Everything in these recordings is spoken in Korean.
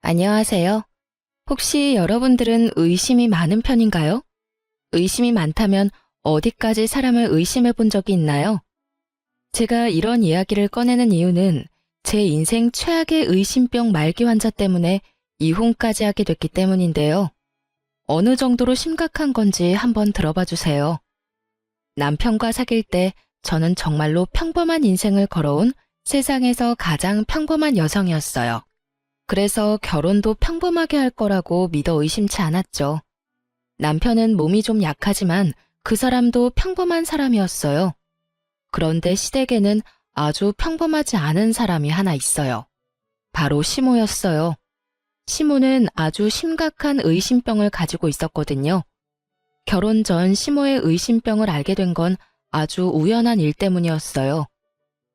안녕하세요. 혹시 여러분들은 의심이 많은 편인가요? 의심이 많다면 어디까지 사람을 의심해 본 적이 있나요? 제가 이런 이야기를 꺼내는 이유는 제 인생 최악의 의심병 말기 환자 때문에 이혼까지 하게 됐기 때문인데요. 어느 정도로 심각한 건지 한번 들어봐 주세요. 남편과 사귈 때 저는 정말로 평범한 인생을 걸어온 세상에서 가장 평범한 여성이었어요. 그래서 결혼도 평범하게 할 거라고 믿어 의심치 않았죠. 남편은 몸이 좀 약하지만 그 사람도 평범한 사람이었어요. 그런데 시댁에는 아주 평범하지 않은 사람이 하나 있어요. 바로 시모였어요. 시모는 아주 심각한 의심병을 가지고 있었거든요. 결혼 전 시모의 의심병을 알게 된 건 아주 우연한 일 때문이었어요.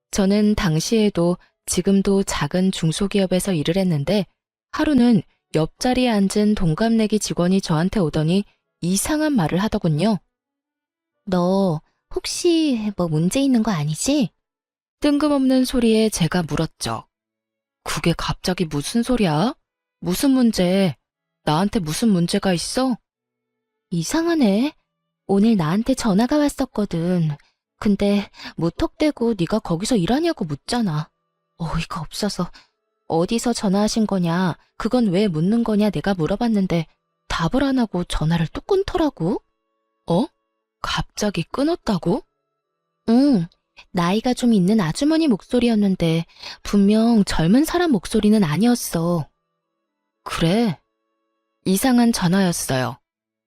저는 당시에도 지금도 작은 중소기업에서 일을 했는데 하루는 옆자리에 앉은 동갑내기 직원이 저한테 오더니 이상한 말을 하더군요. 너 혹시 뭐 문제 있는 거 아니지? 뜬금없는 소리에 제가 물었죠. 그게 갑자기 무슨 소리야? 무슨 문제? 나한테 무슨 문제가 있어? 이상하네. 오늘 나한테 전화가 왔었거든. 근데 무턱대고 네가 거기서 일하냐고 묻잖아. 어이가 없어서 어디서 전화하신 거냐, 그건 왜 묻는 거냐 내가 물어봤는데 답을 안 하고 전화를 또 끊더라고. 어? 갑자기 끊었다고? 응, 나이가 좀 있는 아주머니 목소리였는데 분명 젊은 사람 목소리는 아니었어. 그래? 이상한 전화였어요.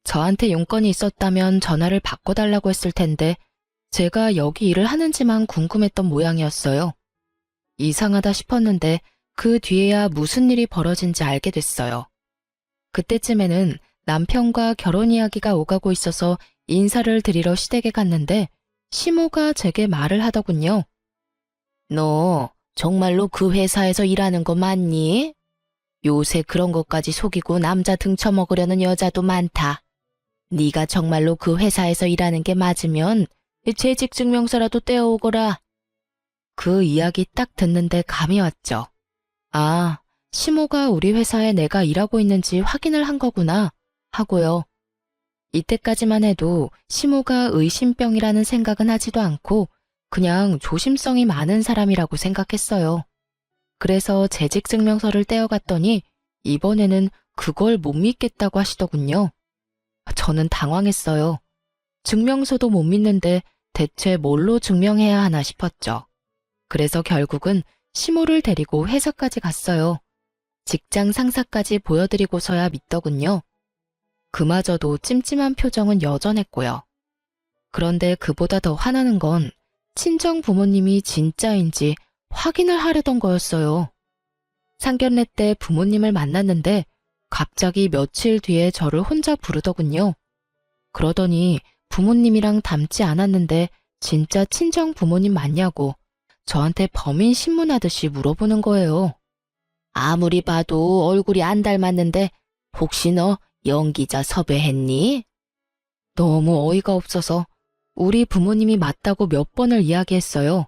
저한테 용건이 있었다면 전화를 바꿔달라고 했을 텐데 제가 여기 일을 하는지만 궁금했던 모양이었어요. 이상하다 싶었는데 그 뒤에야 무슨 일이 벌어진지 알게 됐어요. 그때쯤에는 남편과 결혼 이야기가 오가고 있어서 인사를 드리러 시댁에 갔는데 시모가 제게 말을 하더군요. 너 정말로 그 회사에서 일하는 거 맞니? 요새 그런 것까지 속이고 남자 등쳐먹으려는 여자도 많다. 네가 정말로 그 회사에서 일하는 게 맞으면 재직증명서라도 떼어오거라. 그 이야기 딱 듣는데 감이 왔죠. 아, 시모가 우리 회사에 내가 일하고 있는지 확인을 한 거구나 하고요. 이때까지만 해도 시모가 의심병이라는 생각은 하지도 않고 그냥 조심성이 많은 사람이라고 생각했어요. 그래서 재직증명서를 떼어갔더니 이번에는 그걸 못 믿겠다고 하시더군요. 저는 당황했어요. 증명서도 못 믿는데 대체 뭘로 증명해야 하나 싶었죠. 그래서 결국은 시모를 데리고 회사까지 갔어요. 직장 상사까지 보여드리고서야 믿더군요. 그마저도 찜찜한 표정은 여전했고요. 그런데 그보다 더 화나는 건 친정 부모님이 진짜인지 확인을 하려던 거였어요. 상견례 때 부모님을 만났는데 갑자기 며칠 뒤에 저를 혼자 부르더군요. 그러더니 부모님이랑 닮지 않았는데 진짜 친정 부모님 맞냐고 저한테 범인 신문하듯이 물어보는 거예요. 아무리 봐도 얼굴이 안 닮았는데 혹시 너 연기자 섭외했니? 너무 어이가 없어서 우리 부모님이 맞다고 몇 번을 이야기했어요.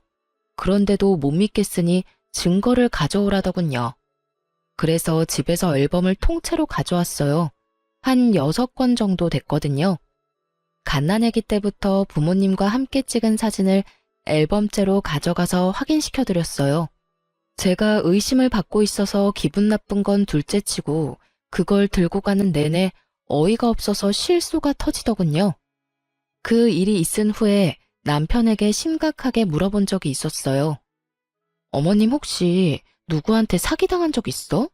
그런데도 못 믿겠으니 증거를 가져오라더군요. 그래서 집에서 앨범을 통째로 가져왔어요. 한 6권 정도 됐거든요. 갓난아기 때부터 부모님과 함께 찍은 사진을 앨범째로 가져가서 확인시켜드렸어요. 제가 의심을 받고 있어서 기분 나쁜 건 둘째치고 그걸 들고 가는 내내 어이가 없어서 실수가 터지더군요. 그 일이 있은 후에 남편에게 심각하게 물어본 적이 있었어요. 어머님 혹시 누구한테 사기당한 적 있어?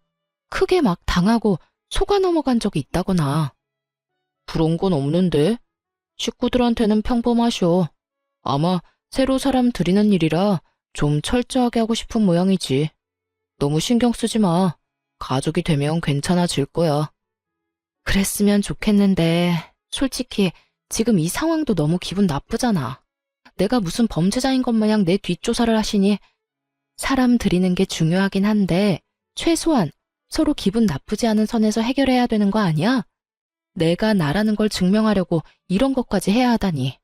크게 막 당하고 속아 넘어간 적이 있다거나. 그런 건 없는데? 식구들한테는 평범하셔. 아마 새로 사람 들이는 일이라 좀 철저하게 하고 싶은 모양이지. 너무 신경 쓰지 마. 가족이 되면 괜찮아질 거야. 그랬으면 좋겠는데 솔직히 지금 이 상황도 너무 기분 나쁘잖아. 내가 무슨 범죄자인 것 마냥 내 뒷조사를 하시니 사람 들이는 게 중요하긴 한데 최소한 서로 기분 나쁘지 않은 선에서 해결해야 되는 거 아니야? 내가 나라는 걸 증명하려고 이런 것까지 해야 하다니.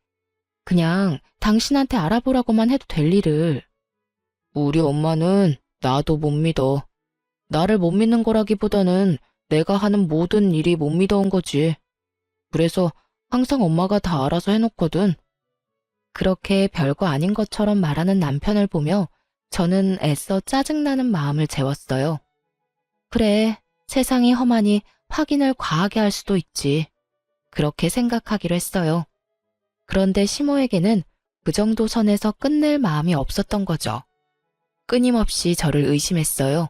그냥 당신한테 알아보라고만 해도 될 일을. 우리 엄마는 나도 못 믿어. 나를 못 믿는 거라기보다는 내가 하는 모든 일이 못 믿어온 거지. 그래서 항상 엄마가 다 알아서 해놓거든. 그렇게 별거 아닌 것처럼 말하는 남편을 보며 저는 애써 짜증나는 마음을 재웠어요. 그래, 세상이 험하니 확인을 과하게 할 수도 있지. 그렇게 생각하기로 했어요. 그런데 시모에게는 그 정도 선에서 끝낼 마음이 없었던 거죠. 끊임없이 저를 의심했어요.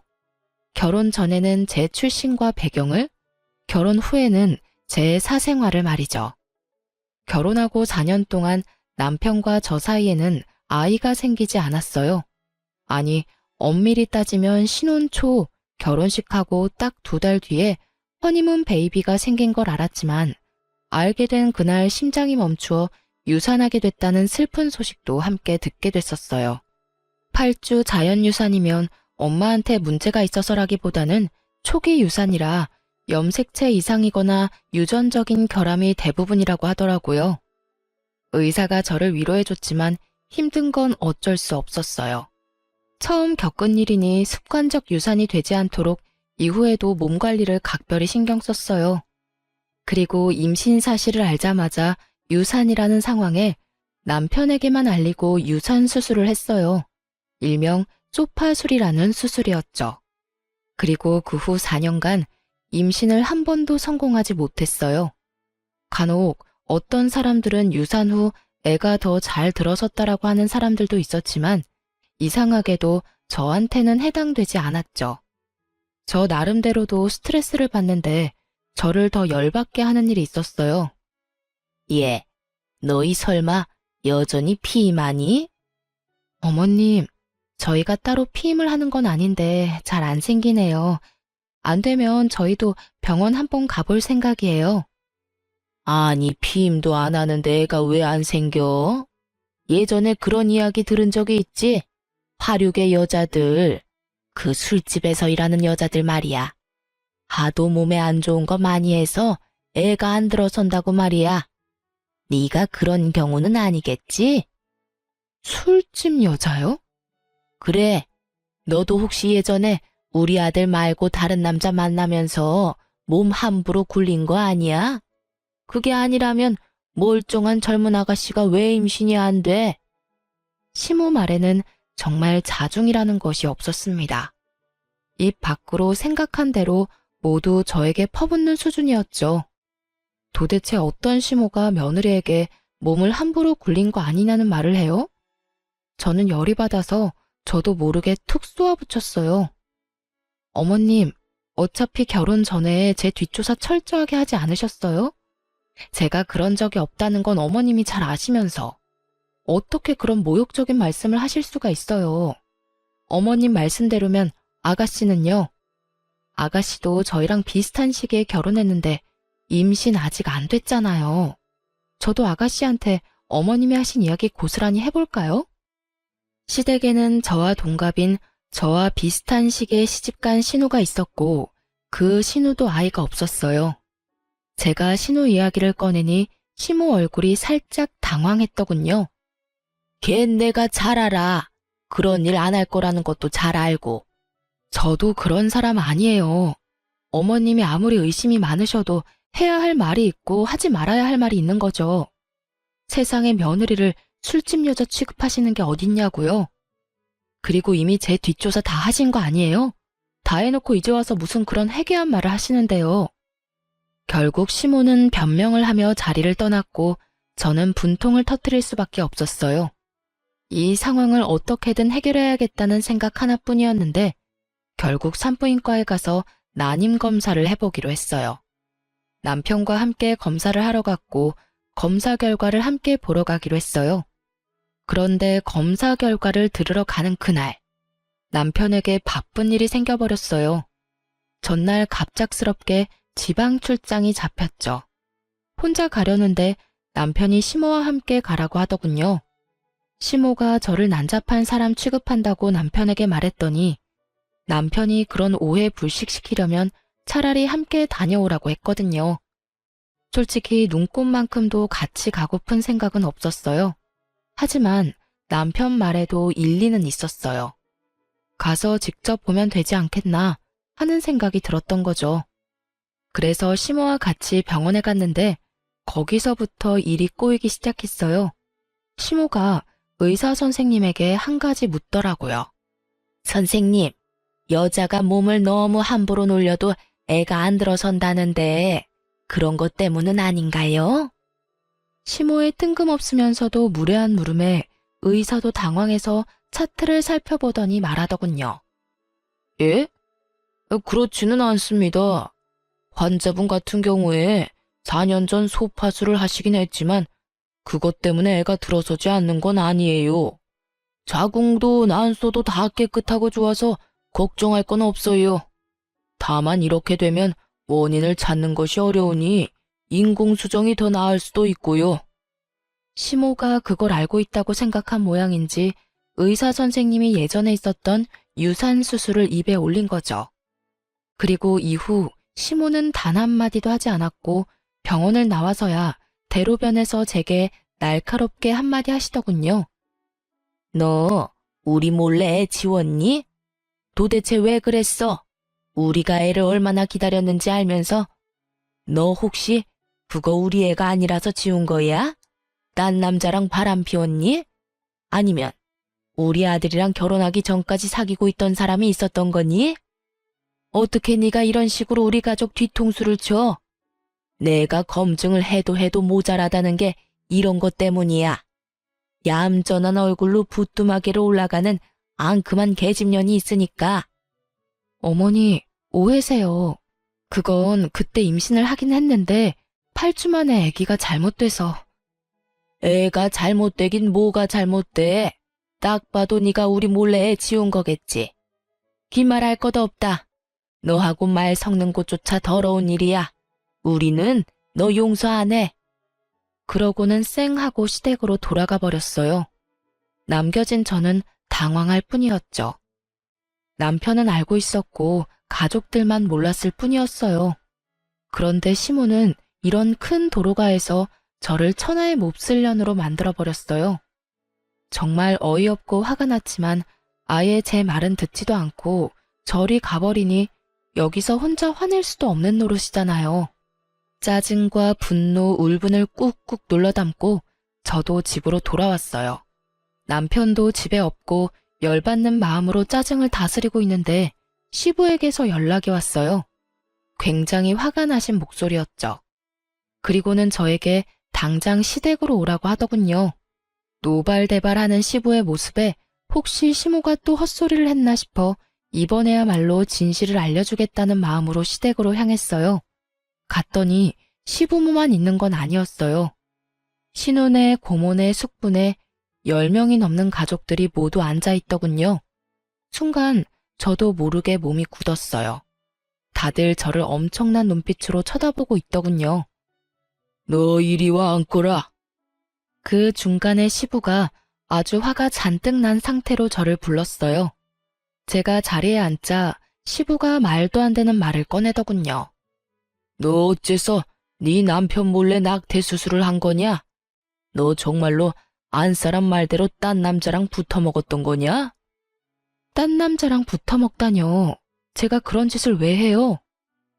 결혼 전에는 제 출신과 배경을, 결혼 후에는 제 사생활을 말이죠. 결혼하고 4년 동안 남편과 저 사이에는 아이가 생기지 않았어요. 아니, 엄밀히 따지면 신혼 초 결혼식하고 딱 2달 뒤에 허니문 베이비가 생긴 걸 알았지만 알게 된 그날 심장이 멈추어 유산하게 됐다는 슬픈 소식도 함께 듣게 됐었어요. 8주 자연유산이면 엄마한테 문제가 있어서라기보다는 초기 유산이라 염색체 이상이거나 유전적인 결함이 대부분이라고 하더라고요. 의사가 저를 위로해줬지만 힘든 건 어쩔 수 없었어요. 처음 겪은 일이니 습관적 유산이 되지 않도록 이후에도 몸 관리를 각별히 신경 썼어요. 그리고 임신 사실을 알자마자 유산이라는 상황에 남편에게만 알리고 유산 수술을 했어요. 일명 소파술이라는 수술이었죠. 그리고 그 후 4년간 임신을 한 번도 성공하지 못했어요. 간혹 어떤 사람들은 유산 후 애가 더 잘 들어섰다라고 하는 사람들도 있었지만 이상하게도 저한테는 해당되지 않았죠. 저 나름대로도 스트레스를 받는데 저를 더 열받게 하는 일이 있었어요. 예, 너희 설마 여전히 피임하니? 어머님, 저희가 따로 피임을 하는 건 아닌데 잘 안 생기네요. 안 되면 저희도 병원 한번 가볼 생각이에요. 아니, 피임도 안 하는데 애가 왜 안 생겨? 예전에 그런 이야기 들은 적이 있지? 화류계 여자들, 그 술집에서 일하는 여자들 말이야. 하도 몸에 안 좋은 거 많이 해서 애가 안 들어선다고 말이야. 네가 그런 경우는 아니겠지? 술집 여자요? 그래, 너도 혹시 예전에 우리 아들 말고 다른 남자 만나면서 몸 함부로 굴린 거 아니야? 그게 아니라면 멀쩡한 젊은 아가씨가 왜 임신이 안 돼? 시모 말에는 정말 자중이라는 것이 없었습니다. 입 밖으로 생각한 대로 모두 저에게 퍼붓는 수준이었죠. 도대체 어떤 시모가 며느리에게 몸을 함부로 굴린 거 아니냐는 말을 해요? 저는 열이 받아서 저도 모르게 툭 쏘아붙였어요. 어머님, 어차피 결혼 전에 제 뒷조사 철저하게 하지 않으셨어요? 제가 그런 적이 없다는 건 어머님이 잘 아시면서 어떻게 그런 모욕적인 말씀을 하실 수가 있어요. 어머님 말씀대로면 아가씨는요? 아가씨도 저희랑 비슷한 시기에 결혼했는데 임신 아직 안 됐잖아요. 저도 아가씨한테 어머님이 하신 이야기 고스란히 해볼까요? 시댁에는 저와 동갑인 저와 비슷한 시기에 시집간 신우가 있었고 그 신우도 아이가 없었어요. 제가 신우 이야기를 꺼내니 시모 얼굴이 살짝 당황했더군요. 걘 내가 잘 알아. 그런 일 안 할 거라는 것도 잘 알고. 저도 그런 사람 아니에요. 어머님이 아무리 의심이 많으셔도 해야 할 말이 있고 하지 말아야 할 말이 있는 거죠. 세상에 며느리를 술집 여자 취급하시는 게 어딨냐고요. 그리고 이미 제 뒷조사 다 하신 거 아니에요? 다 해놓고 이제 와서 무슨 그런 해괴한 말을 하시는데요. 결국 시모는 변명을 하며 자리를 떠났고 저는 분통을 터뜨릴 수밖에 없었어요. 이 상황을 어떻게든 해결해야겠다는 생각 하나뿐이었는데 결국 산부인과에 가서 난임 검사를 해보기로 했어요. 남편과 함께 검사를 하러 갔고 검사 결과를 함께 보러 가기로 했어요. 그런데 검사 결과를 들으러 가는 그날 남편에게 바쁜 일이 생겨버렸어요. 전날 갑작스럽게 지방 출장이 잡혔죠. 혼자 가려는데 남편이 시모와 함께 가라고 하더군요. 시모가 저를 난잡한 사람 취급한다고 남편에게 말했더니 남편이 그런 오해 불식시키려면 차라리 함께 다녀오라고 했거든요. 솔직히 눈꽃만큼도 같이 가고픈 생각은 없었어요. 하지만 남편 말에도 일리는 있었어요. 가서 직접 보면 되지 않겠나, 하는 생각이 들었던 거죠. 그래서 시모와 같이 병원에 갔는데 거기서부터 일이 꼬이기 시작했어요. 시모가 의사 선생님에게 한 가지 묻더라고요. 선생님, 여자가 몸을 너무 함부로 놀려도 애가 안 들어선다는데 그런 것 때문은 아닌가요? 시모의 뜬금없으면서도 무례한 물음에 의사도 당황해서 차트를 살펴보더니 말하더군요. 예? 그렇지는 않습니다. 환자분 같은 경우에 4년 전 소파술을 하시긴 했지만 그것 때문에 애가 들어서지 않는 건 아니에요. 자궁도 난소도 다 깨끗하고 좋아서 걱정할 건 없어요. 다만 이렇게 되면 원인을 찾는 것이 어려우니 인공수정이 더 나을 수도 있고요. 시모가 그걸 알고 있다고 생각한 모양인지 의사 선생님이 예전에 있었던 유산 수술을 입에 올린 거죠. 그리고 이후 시모는 단 한마디도 하지 않았고 병원을 나와서야 대로변에서 제게 날카롭게 한마디 하시더군요. 너 우리 몰래 애 지웠니? 도대체 왜 그랬어? 우리가 애를 얼마나 기다렸는지 알면서 너 혹시 그거 우리 애가 아니라서 지운 거야? 딴 남자랑 바람 피웠니? 아니면 우리 아들이랑 결혼하기 전까지 사귀고 있던 사람이 있었던 거니? 어떻게 네가 이런 식으로 우리 가족 뒤통수를 쳐? 내가 검증을 해도 모자라다는 게 이런 것 때문이야. 얌전한 얼굴로 부뚜막이로 올라가는 앙큼한 계집년이 있으니까. 어머니, 오해세요. 그건 그때 임신을 하긴 했는데 8주 만에 아기가 잘못돼서. 애가 잘못되긴 뭐가 잘못돼. 딱 봐도 네가 우리 몰래 애 지운 거겠지. 기말할 것도 없다. 너하고 말 섞는 것조차 더러운 일이야. 우리는 너 용서 안 해. 그러고는 쌩하고 시댁으로 돌아가 버렸어요. 남겨진 저는 당황할 뿐이었죠. 남편은 알고 있었고 가족들만 몰랐을 뿐이었어요. 그런데 시모는 이런 큰 도로가에서 저를 천하의 몹쓸년으로 만들어버렸어요. 정말 어이없고 화가 났지만 아예 제 말은 듣지도 않고 저리 가버리니 여기서 혼자 화낼 수도 없는 노릇이잖아요. 짜증과 분노, 울분을 꾹꾹 눌러 담고 저도 집으로 돌아왔어요. 남편도 집에 없고 열받는 마음으로 짜증을 다스리고 있는데 시부에게서 연락이 왔어요. 굉장히 화가 나신 목소리였죠. 그리고는 저에게 당장 시댁으로 오라고 하더군요. 노발대발하는 시부의 모습에 혹시 시모가 또 헛소리를 했나 싶어 이번에야말로 진실을 알려주겠다는 마음으로 시댁으로 향했어요. 갔더니 시부모만 있는 건 아니었어요. 신혼에, 고모네, 숙부네 10명이 넘는 가족들이 모두 앉아있더군요. 순간 저도 모르게 몸이 굳었어요. 다들 저를 엄청난 눈빛으로 쳐다보고 있더군요. 너 이리 와 앉거라. 그 중간에 시부가 아주 화가 잔뜩 난 상태로 저를 불렀어요. 제가 자리에 앉자 시부가 말도 안 되는 말을 꺼내더군요. 너 어째서 네 남편 몰래 낙태 수술을 한 거냐? 너 정말로 안 사람 말대로 딴 남자랑 붙어 먹었던 거냐? 딴 남자랑 붙어 먹다뇨. 제가 그런 짓을 왜 해요?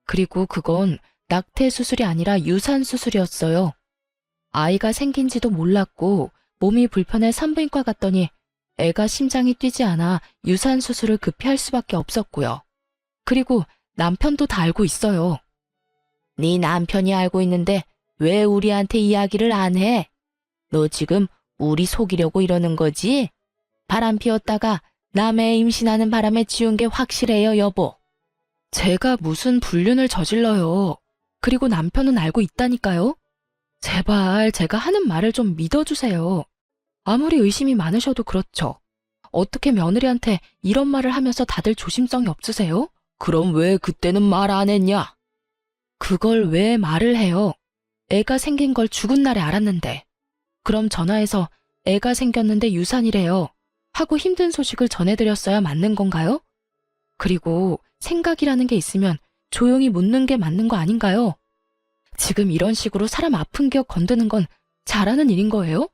그리고 그건 낙태 수술이 아니라 유산 수술이었어요. 아이가 생긴지도 몰랐고 몸이 불편해 산부인과 갔더니 애가 심장이 뛰지 않아 유산 수술을 급히 할 수밖에 없었고요. 그리고 남편도 다 알고 있어요. 네 남편이 알고 있는데 왜 우리한테 이야기를 안 해? 너 지금 우리 속이려고 이러는 거지? 바람 피웠다가 남의 임신하는 바람에 지운 게 확실해요, 여보. 제가 무슨 불륜을 저질러요. 그리고 남편은 알고 있다니까요. 제발 제가 하는 말을 좀 믿어주세요. 아무리 의심이 많으셔도 그렇죠. 어떻게 며느리한테 이런 말을 하면서 다들 조심성이 없으세요? 그럼 왜 그때는 말 안 했냐? 그걸 왜 말을 해요? 애가 생긴 걸 죽은 날에 알았는데. 그럼 전화해서 애가 생겼는데 유산이래요. 하고 힘든 소식을 전해드렸어야 맞는 건가요? 그리고 생각이라는 게 있으면 조용히 묻는 게 맞는 거 아닌가요? 지금 이런 식으로 사람 아픈 기억 건드는 건 잘하는 일인 거예요?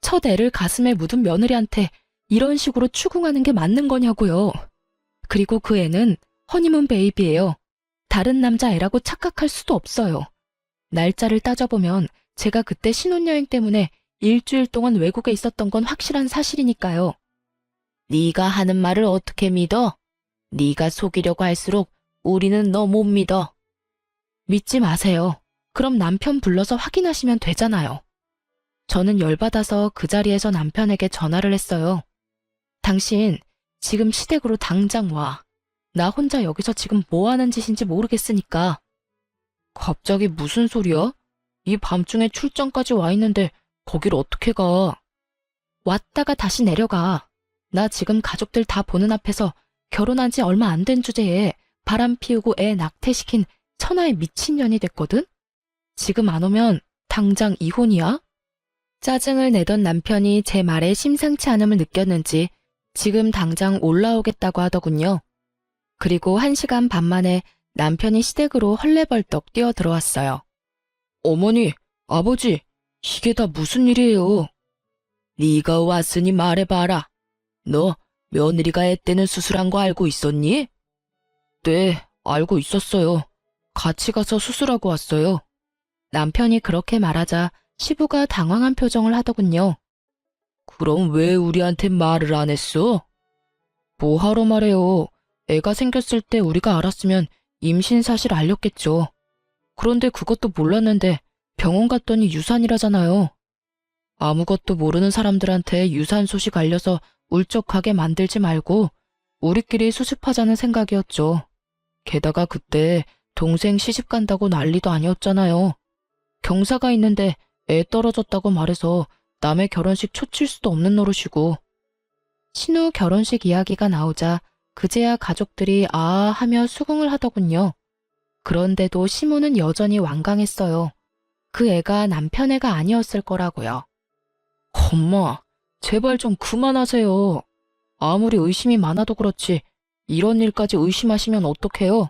첫 애를 가슴에 묻은 며느리한테 이런 식으로 추궁하는 게 맞는 거냐고요. 그리고 그 애는 허니문 베이비예요. 다른 남자애라고 착각할 수도 없어요. 날짜를 따져보면 제가 그때 신혼여행 때문에 일주일 동안 외국에 있었던 건 확실한 사실이니까요. 네가 하는 말을 어떻게 믿어? 네가 속이려고 할수록 우리는 너 못 믿어. 믿지 마세요. 그럼 남편 불러서 확인하시면 되잖아요. 저는 열받아서 그 자리에서 남편에게 전화를 했어요. 당신 지금 시댁으로 당장 와. 나 혼자 여기서 지금 뭐 하는 짓인지 모르겠으니까. 갑자기 무슨 소리야? 이 밤중에 출장까지 와 있는데 거길 어떻게 가? 왔다가 다시 내려가. 나 지금 가족들 다 보는 앞에서 결혼한 지 얼마 안 된 주제에 바람 피우고 애 낙태시킨 천하의 미친년이 됐거든? 지금 안 오면 당장 이혼이야? 짜증을 내던 남편이 제 말에 심상치 않음을 느꼈는지 지금 당장 올라오겠다고 하더군요. 그리고 1시간 반 만에 남편이 시댁으로 헐레벌떡 뛰어 들어왔어요. 어머니, 아버지, 이게 다 무슨 일이에요? 네가 왔으니 말해봐라. 너 며느리가 애 떼는 수술한 거 알고 있었니? 네, 알고 있었어요. 같이 가서 수술하고 왔어요. 남편이 그렇게 말하자 시부가 당황한 표정을 하더군요. 그럼 왜 우리한테 말을 안 했어? 뭐하러 말해요. 애가 생겼을 때 우리가 알았으면 임신 사실 알렸겠죠. 그런데 그것도 몰랐는데 병원 갔더니 유산이라잖아요. 아무것도 모르는 사람들한테 유산 소식 알려서 울적하게 만들지 말고 우리끼리 수습하자는 생각이었죠. 게다가 그때 동생 시집 간다고 난리도 아니었잖아요. 경사가 있는데 애 떨어졌다고 말해서 남의 결혼식 초칠 수도 없는 노릇이고. 신우 결혼식 이야기가 나오자 그제야 가족들이 아 하며 수긍을 하더군요. 그런데도 시모는 여전히 완강했어요. 그 애가 남편 애가 아니었을 거라고요. 엄마, 제발 좀 그만하세요. 아무리 의심이 많아도 그렇지 이런 일까지 의심하시면 어떡해요?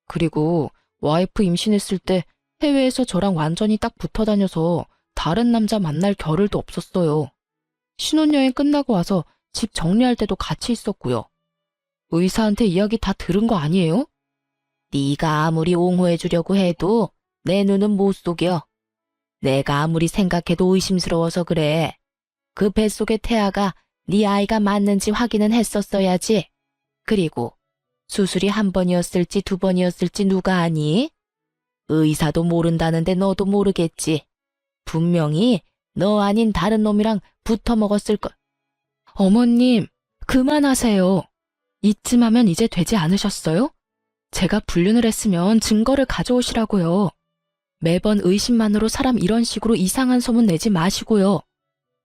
그리고 와이프 임신했을 때 해외에서 저랑 완전히 딱 붙어 다녀서 다른 남자 만날 겨를도 없었어요. 신혼여행 끝나고 와서 집 정리할 때도 같이 있었고요. 의사한테 이야기 다 들은 거 아니에요? 네가 아무리 옹호해 주려고 해도 내 눈은 못 속여. 내가 아무리 생각해도 의심스러워서 그래. 그 뱃속의 태아가 네 아이가 맞는지 확인은 했었어야지. 그리고 수술이 1번이었을지 2번이었을지 누가 아니? 의사도 모른다는데 너도 모르겠지. 분명히 너 아닌 다른 놈이랑 붙어 먹었을 걸. 어머님, 그만하세요. 이쯤 하면 이제 되지 않으셨어요? 제가 불륜을 했으면 증거를 가져오시라고요. 매번 의심만으로 사람 이런 식으로 이상한 소문 내지 마시고요.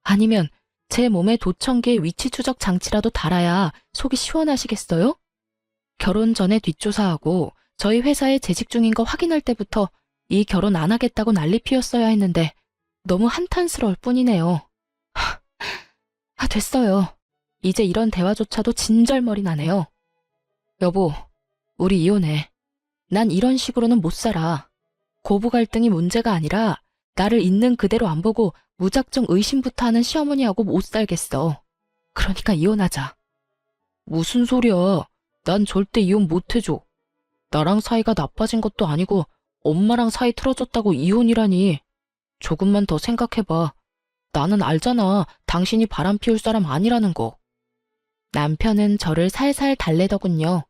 아니면 제 몸에 도청기에 위치 추적 장치라도 달아야 속이 시원하시겠어요? 결혼 전에 뒷조사하고 저희 회사에 재직 중인 거 확인할 때부터 이 결혼 안 하겠다고 난리 피웠어야 했는데 너무 한탄스러울 뿐이네요. 됐어요. 이제 이런 대화조차도 진절머리 나네요. 여보, 우리 이혼해. 난 이런 식으로는 못 살아. 고부 갈등이 문제가 아니라 나를 있는 그대로 안 보고 무작정 의심부터 하는 시어머니하고 못 살겠어. 그러니까 이혼하자. 무슨 소리야. 난 절대 이혼 못 해줘. 나랑 사이가 나빠진 것도 아니고 엄마랑 사이 틀어졌다고 이혼이라니. 조금만 더 생각해봐. 나는 알잖아. 당신이 바람 피울 사람 아니라는 거. 남편은 저를 살살 달래더군요.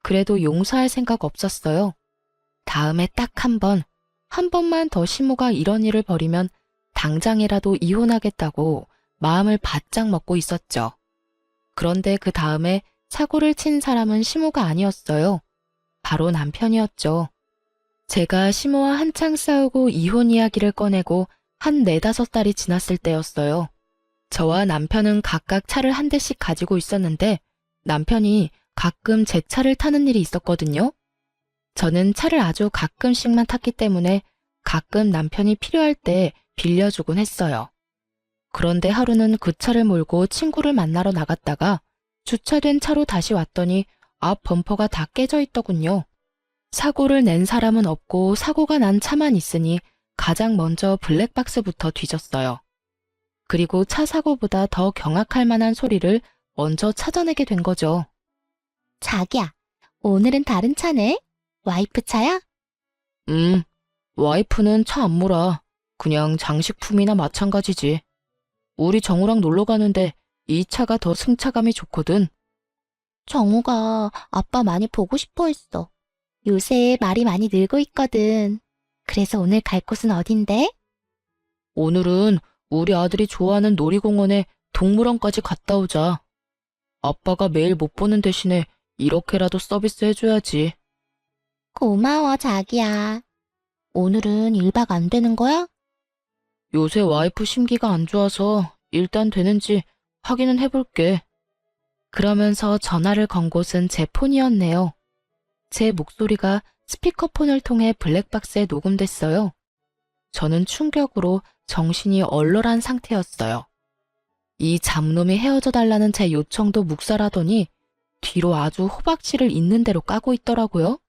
그래도 용서할 생각 없었어요. 다음에 딱 한 번만 더 시모가 이런 일을 벌이면 당장이라도 이혼하겠다고 마음을 바짝 먹고 있었죠. 그런데 그 다음에 사고를 친 사람은 시모가 아니었어요. 바로 남편이었죠. 제가 시모와 한창 싸우고 이혼 이야기를 꺼내고 한 4~5달이 지났을 때였어요. 저와 남편은 각각 차를 한 대씩 가지고 있었는데 남편이 가끔 제 차를 타는 일이 있었거든요. 저는 차를 아주 가끔씩만 탔기 때문에 가끔 남편이 필요할 때 빌려주곤 했어요. 그런데 하루는 그 차를 몰고 친구를 만나러 나갔다가 주차된 차로 다시 왔더니 앞 범퍼가 다 깨져 있더군요. 사고를 낸 사람은 없고 사고가 난 차만 있으니 가장 먼저 블랙박스부터 뒤졌어요. 그리고 차 사고보다 더 경악할 만한 소리를 먼저 찾아내게 된 거죠. 자기야, 오늘은 다른 차네? 와이프 차야? 와이프는 차 안 몰아. 그냥 장식품이나 마찬가지지. 우리 정우랑 놀러 가는데 이 차가 더 승차감이 좋거든. 정우가 아빠 많이 보고 싶어 했어. 요새 말이 많이 늘고 있거든. 그래서 오늘 갈 곳은 어딘데? 오늘은 우리 아들이 좋아하는 놀이공원에 동물원까지 갔다 오자. 아빠가 매일 못 보는 대신에 이렇게라도 서비스 해줘야지. 고마워, 자기야. 오늘은 1박 안 되는 거야? 요새 와이프 심기가 안 좋아서 일단 되는지 확인은 해볼게. 그러면서 전화를 건 곳은 제 폰이었네요. 제 목소리가 스피커폰을 통해 블랙박스에 녹음됐어요. 저는 충격으로 정신이 얼얼한 상태였어요. 이 잡놈이 헤어져 달라는 제 요청도 묵살하더니 뒤로 아주 호박씨를 있는 대로 까고 있더라고요.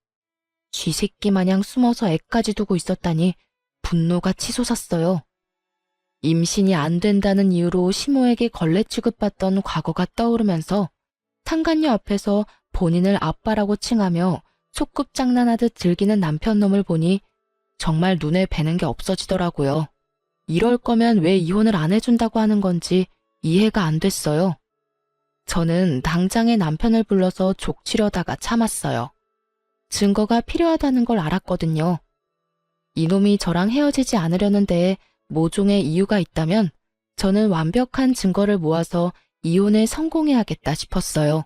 쥐새끼 마냥 숨어서 애까지 두고 있었다니 분노가 치솟았어요. 임신이 안 된다는 이유로 시모에게 걸레 취급받던 과거가 떠오르면서 상간녀 앞에서 본인을 아빠라고 칭하며 소꿉장난하듯 즐기는 남편놈을 보니 정말 눈에 뵈는 게 없어지더라고요. 이럴 거면 왜 이혼을 안 해준다고 하는 건지 이해가 안 됐어요. 저는 당장에 남편을 불러서 족치려다가 참았어요. 증거가 필요하다는 걸 알았거든요. 이놈이 저랑 헤어지지 않으려는 데에 모종의 이유가 있다면 저는 완벽한 증거를 모아서 이혼에 성공해야겠다 싶었어요.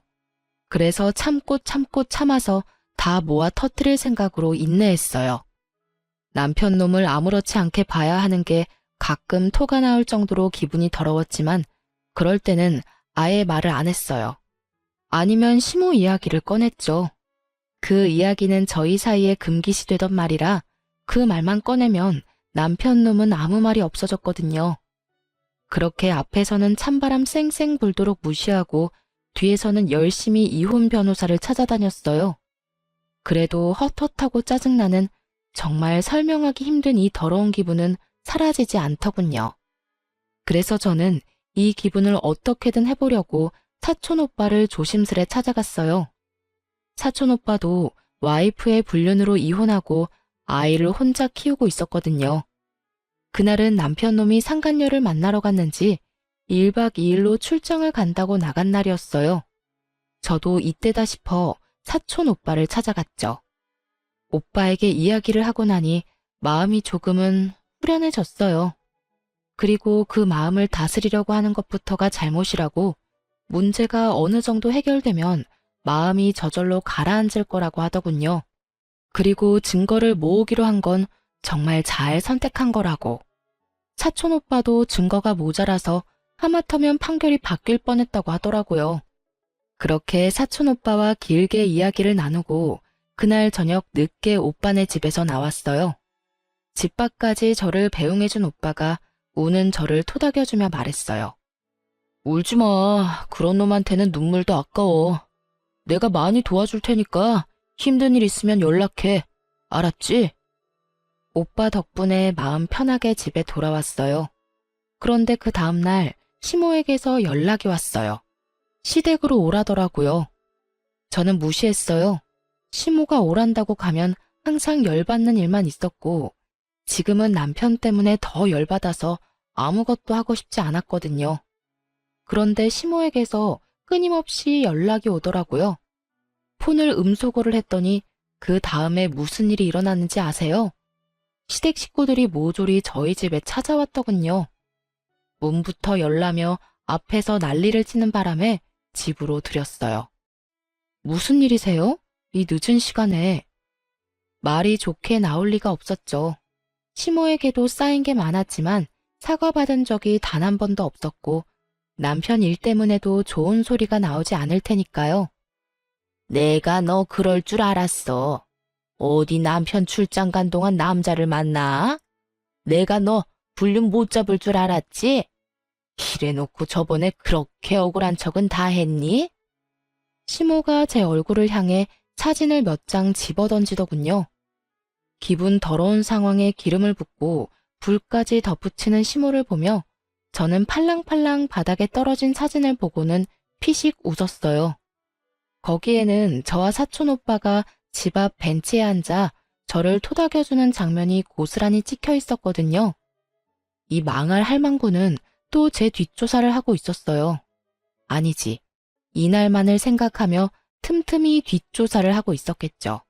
그래서 참고 참아서 다 모아 터뜨릴 생각으로 인내했어요. 남편 놈을 아무렇지 않게 봐야 하는 게 가끔 토가 나올 정도로 기분이 더러웠지만 그럴 때는 아예 말을 안 했어요. 아니면 시모 이야기를 꺼냈죠. 그 이야기는 저희 사이에 금기시 되던 말이라 그 말만 꺼내면 남편 놈은 아무 말이 없어졌거든요. 그렇게 앞에서는 찬바람 쌩쌩 불도록 무시하고 뒤에서는 열심히 이혼 변호사를 찾아다녔어요. 그래도 헛헛하고 짜증나는 정말 설명하기 힘든 이 더러운 기분은 사라지지 않더군요. 그래서 저는 이 기분을 어떻게든 해보려고 사촌 오빠를 조심스레 찾아갔어요. 사촌 오빠도 와이프의 불륜으로 이혼하고 아이를 혼자 키우고 있었거든요. 그날은 남편놈이 상간녀를 만나러 갔는지 1박 2일로 출장을 간다고 나간 날이었어요. 저도 이때다 싶어 사촌 오빠를 찾아갔죠. 오빠에게 이야기를 하고 나니 마음이 조금은 후련해졌어요. 그리고 그 마음을 다스리려고 하는 것부터가 잘못이라고 문제가 어느 정도 해결되면 마음이 저절로 가라앉을 거라고 하더군요. 그리고 증거를 모으기로 한 건 정말 잘 선택한 거라고. 사촌 오빠도 증거가 모자라서 하마터면 판결이 바뀔 뻔했다고 하더라고요. 그렇게 사촌 오빠와 길게 이야기를 나누고 그날 저녁 늦게 오빠네 집에서 나왔어요. 집 밖까지 저를 배웅해준 오빠가 우는 저를 토닥여주며 말했어요. 울지 마. 그런 놈한테는 눈물도 아까워. 내가 많이 도와줄 테니까 힘든 일 있으면 연락해. 알았지? 오빠 덕분에 마음 편하게 집에 돌아왔어요. 그런데 그 다음날 시모에게서 연락이 왔어요. 시댁으로 오라더라고요. 저는 무시했어요. 시모가 오란다고 가면 항상 열받는 일만 있었고 지금은 남편 때문에 더 열받아서 아무것도 하고 싶지 않았거든요. 그런데 시모에게서 끊임없이 연락이 오더라고요. 폰을 음소거를 했더니 그 다음에 무슨 일이 일어났는지 아세요? 시댁 식구들이 모조리 저희 집에 찾아왔더군요. 문부터 열라며 앞에서 난리를 치는 바람에 집으로 들였어요. 무슨 일이세요? 이 늦은 시간에. 말이 좋게 나올 리가 없었죠. 시모에게도 쌓인 게 많았지만 사과받은 적이 단 한 번도 없었고 남편 일 때문에도 좋은 소리가 나오지 않을 테니까요. 내가 너 그럴 줄 알았어. 어디 남편 출장 간 동안 남자를 만나? 내가 너 불륜 못 잡을 줄 알았지? 이래놓고 저번에 그렇게 억울한 척은 다 했니? 시모가 제 얼굴을 향해 사진을 몇 장 집어던지더군요. 기분 더러운 상황에 기름을 붓고 불까지 덧붙이는 시모를 보며 저는 팔랑팔랑 바닥에 떨어진 사진을 보고는 피식 웃었어요. 거기에는 저와 사촌 오빠가 집 앞 벤치에 앉아 저를 토닥여주는 장면이 고스란히 찍혀 있었거든요. 이 망할 할망구는 또 제 뒷조사를 하고 있었어요. 아니지. 이날만을 생각하며 틈틈이 뒷조사를 하고 있었겠죠.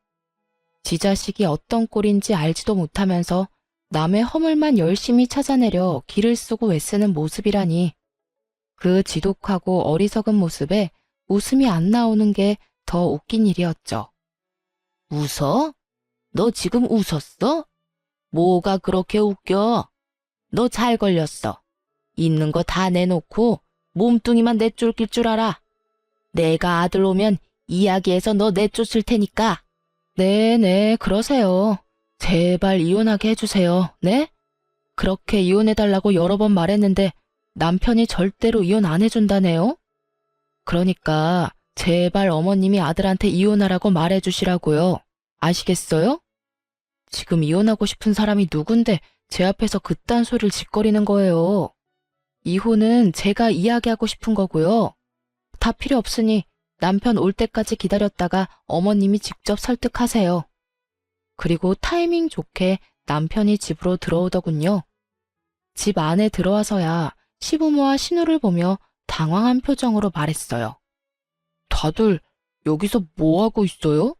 지 자식이 어떤 꼴인지 알지도 못하면서 남의 허물만 열심히 찾아내려 기를 쓰고 애쓰는 모습이라니. 그 지독하고 어리석은 모습에 웃음이 안 나오는 게 더 웃긴 일이었죠. 웃어? 너 지금 웃었어? 뭐가 그렇게 웃겨? 너 잘 걸렸어. 있는 거 다 내놓고 몸뚱이만 내쫓길 줄 알아. 내가 아들 오면 이야기해서 너 내쫓을 테니까. 네네, 그러세요. 제발 이혼하게 해주세요. 네? 그렇게 이혼해달라고 여러 번 말했는데 남편이 절대로 이혼 안 해준다네요? 그러니까 제발 어머님이 아들한테 이혼하라고 말해주시라고요. 아시겠어요? 지금 이혼하고 싶은 사람이 누군데 제 앞에서 그딴 소리를 짓거리는 거예요. 이혼은 제가 이야기하고 싶은 거고요. 다 필요 없으니 남편 올 때까지 기다렸다가 어머님이 직접 설득하세요. 그리고 타이밍 좋게 남편이 집으로 들어오더군요. 집 안에 들어와서야 시부모와 신우를 보며 당황한 표정으로 말했어요. 다들 여기서 뭐 하고 있어요?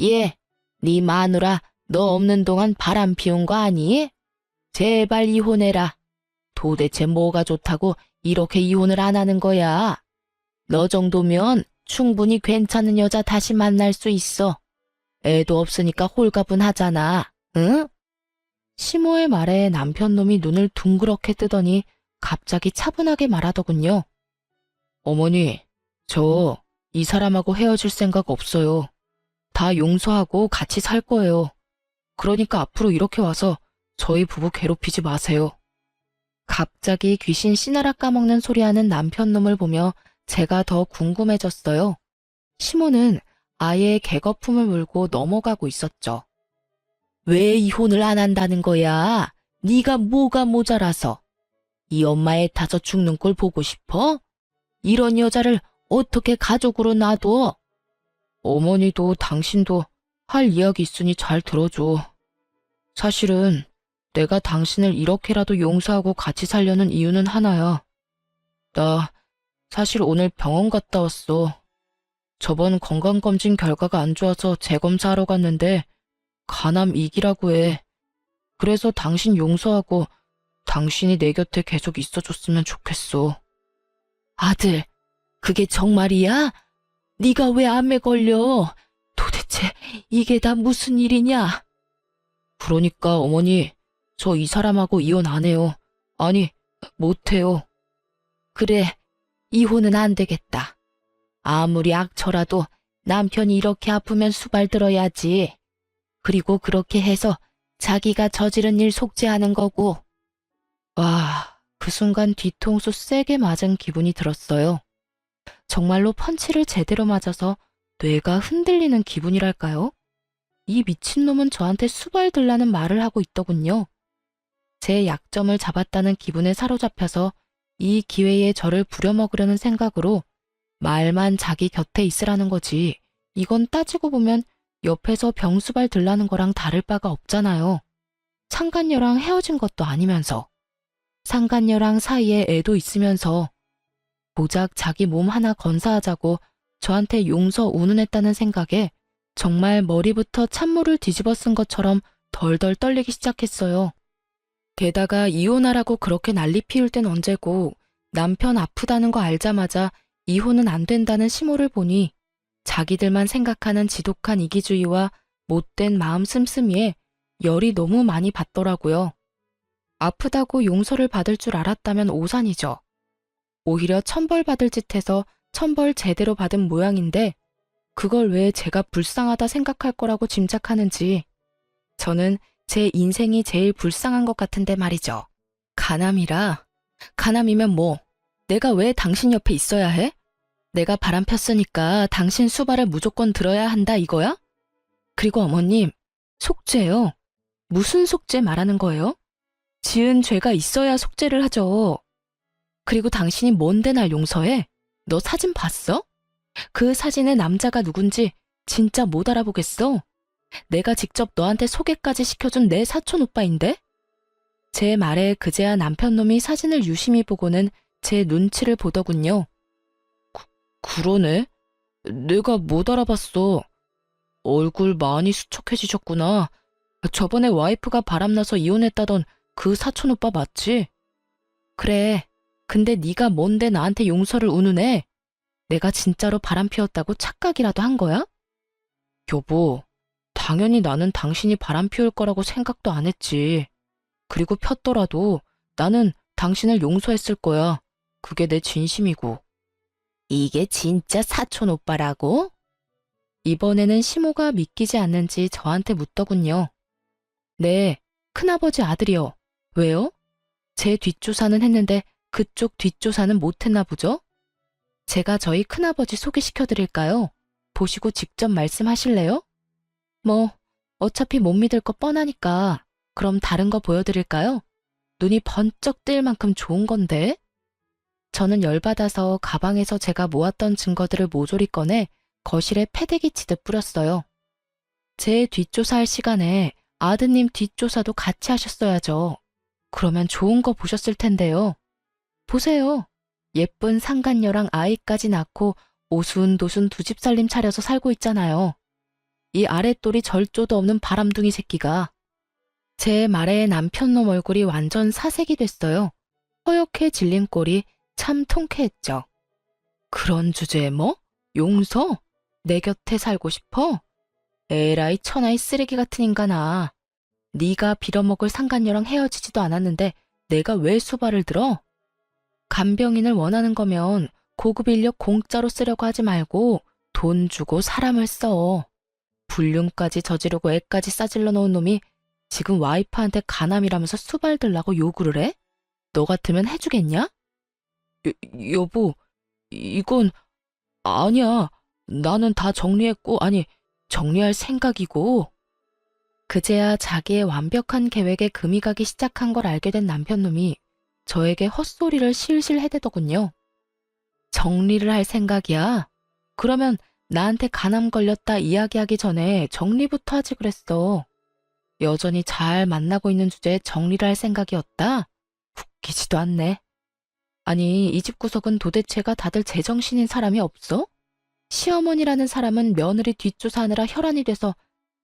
예, 네 마누라 너 없는 동안 바람 피운 거 아니? 제발 이혼해라. 도대체 뭐가 좋다고 이렇게 이혼을 안 하는 거야? 너 정도면 충분히 괜찮은 여자 다시 만날 수 있어. 애도 없으니까 홀가분하잖아, 응? 시모의 말에 남편놈이 눈을 둥그렇게 뜨더니 갑자기 차분하게 말하더군요. 어머니, 저 이 사람하고 헤어질 생각 없어요. 다 용서하고 같이 살 거예요. 그러니까 앞으로 이렇게 와서 저희 부부 괴롭히지 마세요. 갑자기 귀신 씨나라 까먹는 소리하는 남편놈을 보며 제가 더 궁금해졌어요. 시모는 아예 개거품을 물고 넘어가고 있었죠. 왜 이혼을 안 한다는 거야? 네가 뭐가 모자라서. 이 엄마 애 타서 죽는 꼴 보고 싶어? 이런 여자를 어떻게 가족으로 놔둬? 어머니도 당신도 할 이야기 있으니 잘 들어줘. 사실은 내가 당신을 이렇게라도 용서하고 같이 살려는 이유는 하나야. 나 사실 오늘 병원 갔다 왔어. 저번 건강검진 결과가 안 좋아서 재검사하러 갔는데 간암 2기라고 해. 그래서 당신 용서하고 당신이 내 곁에 계속 있어줬으면 좋겠어. 아들, 그게 정말이야? 네가 왜 암에 걸려? 도대체 이게 다 무슨 일이냐? 그러니까 어머니, 저 이 사람하고 이혼 안 해요. 아니, 못 해요. 그래, 이혼은 안 되겠다. 아무리 악처라도 남편이 이렇게 아프면 수발 들어야지. 그리고 그렇게 해서 자기가 저지른 일 속죄하는 거고. 와, 그 순간 뒤통수 세게 맞은 기분이 들었어요. 정말로 펀치를 제대로 맞아서 뇌가 흔들리는 기분이랄까요? 이 미친놈은 저한테 수발들라는 말을 하고 있더군요. 제 약점을 잡았다는 기분에 사로잡혀서 이 기회에 저를 부려먹으려는 생각으로 말만 자기 곁에 있으라는 거지. 이건 따지고 보면 옆에서 병수발 들라는 거랑 다를 바가 없잖아요. 상간녀랑 헤어진 것도 아니면서. 상간녀랑 사이에 애도 있으면서. 고작 자기 몸 하나 건사하자고 저한테 용서 운운했다는 생각에 정말 머리부터 찬물을 뒤집어 쓴 것처럼 덜덜 떨리기 시작했어요. 게다가 이혼하라고 그렇게 난리 피울 땐 언제고 남편 아프다는 거 알자마자 이혼은 안 된다는 시모를 보니 자기들만 생각하는 지독한 이기주의와 못된 마음 씀씀이에 열이 너무 많이 받더라고요. 아프다고 용서를 받을 줄 알았다면 오산이죠. 오히려 천벌받을 짓 해서 천벌 제대로 받은 모양인데 그걸 왜 제가 불쌍하다 생각할 거라고 짐작하는지 저는 제 인생이 제일 불쌍한 것 같은데 말이죠. 간암이라. 간암이면 뭐 내가 왜 당신 옆에 있어야 해? 내가 바람 폈으니까 당신 수발을 무조건 들어야 한다 이거야? 그리고 어머님, 속죄요. 무슨 속죄 말하는 거예요? 지은 죄가 있어야 속죄를 하죠. 그리고 당신이 뭔데 날 용서해? 너 사진 봤어? 그 사진의 남자가 누군지 진짜 못 알아보겠어? 내가 직접 너한테 소개까지 시켜준 내 사촌 오빠인데? 제 말에 그제야 남편놈이 사진을 유심히 보고는 제 눈치를 보더군요. 그러네. 내가 못 알아봤어. 얼굴 많이 수척해지셨구나. 저번에 와이프가 바람나서 이혼했다던 그 사촌 오빠 맞지? 그래. 근데 네가 뭔데 나한테 용서를 운운해? 내가 진짜로 바람 피웠다고 착각이라도 한 거야? 여보, 당연히 나는 당신이 바람 피울 거라고 생각도 안 했지. 그리고 폈더라도 나는 당신을 용서했을 거야. 그게 내 진심이고. 이게 진짜 사촌 오빠라고? 이번에는 시모가 믿기지 않는지 저한테 묻더군요. 네, 큰아버지 아들이요. 왜요? 제 뒷조사는 했는데 그쪽 뒷조사는 못했나 보죠? 제가 저희 큰아버지 소개시켜드릴까요? 보시고 직접 말씀하실래요? 뭐, 어차피 못 믿을 거 뻔하니까 그럼 다른 거 보여드릴까요? 눈이 번쩍 뜨일 만큼 좋은 건데? 저는 열받아서 가방에서 제가 모았던 증거들을 모조리 꺼내 거실에 패대기 치듯 뿌렸어요. 제 뒷조사할 시간에 아드님 뒷조사도 같이 하셨어야죠. 그러면 좋은 거 보셨을 텐데요. 보세요. 예쁜 상간녀랑 아이까지 낳고 오순도순 두 집 살림 차려서 살고 있잖아요. 이 아랫돌이 절조도 없는 바람둥이 새끼가. 제 말에 남편놈 얼굴이 완전 사색이 됐어요. 허옇게 질린 꼴이 참 통쾌했죠. 그런 주제에 뭐? 용서? 내 곁에 살고 싶어? 에라이 천하의 쓰레기 같은 인간아. 네가 빌어먹을 상간녀랑 헤어지지도 않았는데 내가 왜 수발을 들어? 간병인을 원하는 거면 고급 인력 공짜로 쓰려고 하지 말고 돈 주고 사람을 써. 불륜까지 저지르고 애까지 싸질러 놓은 놈이 지금 와이프한테 간암이라면서 수발 들라고 요구를 해? 너 같으면 해주겠냐? 여보, 이건 아니야. 나는 다 정리했고, 아니, 정리할 생각이고. 그제야 자기의 완벽한 계획에 금이 가기 시작한 걸 알게 된 남편놈이 저에게 헛소리를 실실 해대더군요. 정리를 할 생각이야? 그러면 나한테 간암 걸렸다 이야기하기 전에 정리부터 하지 그랬어. 여전히 잘 만나고 있는 주제에 정리를 할 생각이었다? 웃기지도 않네. 아니, 이 집 구석은 도대체가 다들 제정신인 사람이 없어? 시어머니라는 사람은 며느리 뒷조사하느라 혈안이 돼서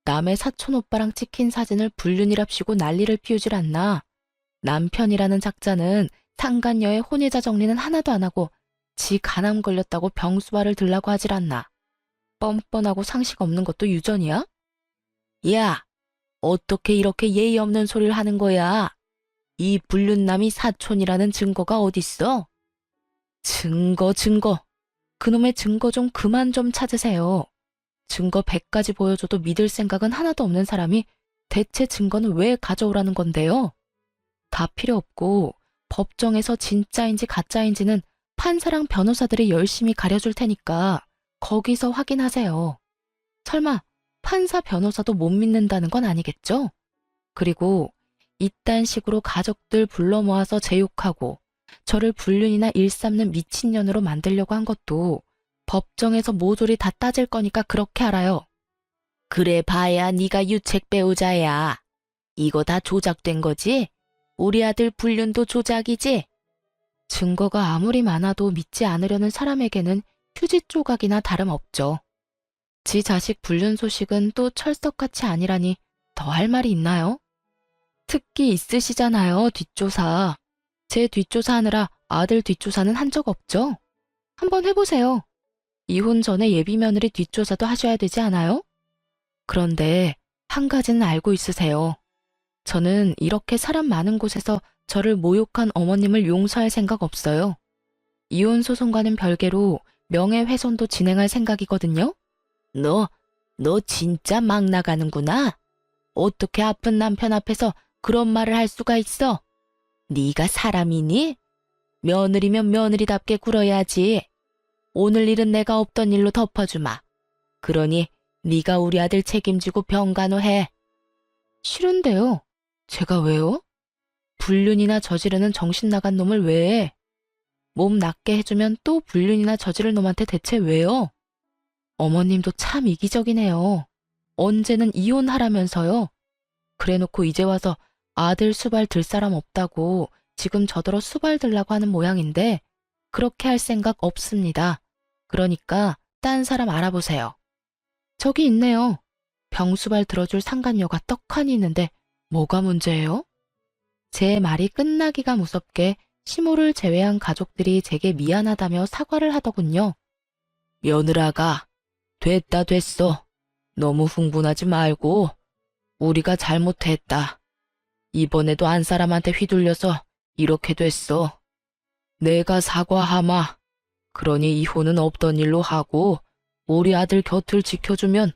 남의 사촌 오빠랑 찍힌 사진을 불륜이랍시고 난리를 피우질 않나. 남편이라는 작자는 상간녀의 혼외자 정리는 하나도 안 하고 지 간암 걸렸다고 병수발을 들라고 하질 않나. 뻔뻔하고 상식 없는 것도 유전이야? 야, 어떻게 이렇게 예의 없는 소리를 하는 거야? 이 불륜남이 사촌이라는 증거가 어딨어? 증거. 그놈의 증거 좀 그만 좀 찾으세요. 증거 100가지 보여줘도 믿을 생각은 하나도 없는 사람이 대체 증거는 왜 가져오라는 건데요? 다 필요 없고 법정에서 진짜인지 가짜인지는 판사랑 변호사들이 열심히 가려줄 테니까 거기서 확인하세요. 설마 판사 변호사도 못 믿는다는 건 아니겠죠? 그리고 이딴 식으로 가족들 불러 모아서 제욕하고 저를 불륜이나 일삼는 미친년으로 만들려고 한 것도 법정에서 모조리 다 따질 거니까 그렇게 알아요. 그래 봐야 네가 유책 배우자야. 이거 다 조작된 거지? 우리 아들 불륜도 조작이지? 증거가 아무리 많아도 믿지 않으려는 사람에게는 휴지 조각이나 다름없죠. 지 자식 불륜 소식은 또 철석같이 아니라니 더 할 말이 있나요? 특기 있으시잖아요, 뒷조사. 제 뒷조사하느라 아들 뒷조사는 한 적 없죠? 한번 해보세요. 이혼 전에 예비 며느리 뒷조사도 하셔야 되지 않아요? 그런데 한 가지는 알고 있으세요. 저는 이렇게 사람 많은 곳에서 저를 모욕한 어머님을 용서할 생각 없어요. 이혼 소송과는 별개로 명예훼손도 진행할 생각이거든요. 너 진짜 막 나가는구나. 어떻게 아픈 남편 앞에서 그런 말을 할 수가 있어? 네가 사람이니? 며느리면 며느리답게 굴어야지. 오늘 일은 내가 없던 일로 덮어주마. 그러니 네가 우리 아들 책임지고 병간호해. 싫은데요. 제가 왜요? 불륜이나 저지르는 정신 나간 놈을 왜 해? 몸 낫게 해주면 또 불륜이나 저지를 놈한테 대체 왜요? 어머님도 참 이기적이네요. 언제는 이혼하라면서요. 그래놓고 이제 와서 아들 수발 들 사람 없다고 지금 저더러 수발 들라고 하는 모양인데 그렇게 할 생각 없습니다. 그러니까 딴 사람 알아보세요. 저기 있네요. 병수발 들어줄 상간녀가 떡하니 있는데 뭐가 문제예요? 제 말이 끝나기가 무섭게 시모를 제외한 가족들이 제게 미안하다며 사과를 하더군요. 며느라가 됐어. 너무 흥분하지 말고 우리가 잘못했다. 이번에도 안 사람한테 휘둘려서 이렇게 됐어. 내가 사과하마. 그러니 이혼은 없던 일로 하고 우리 아들 곁을 지켜주면.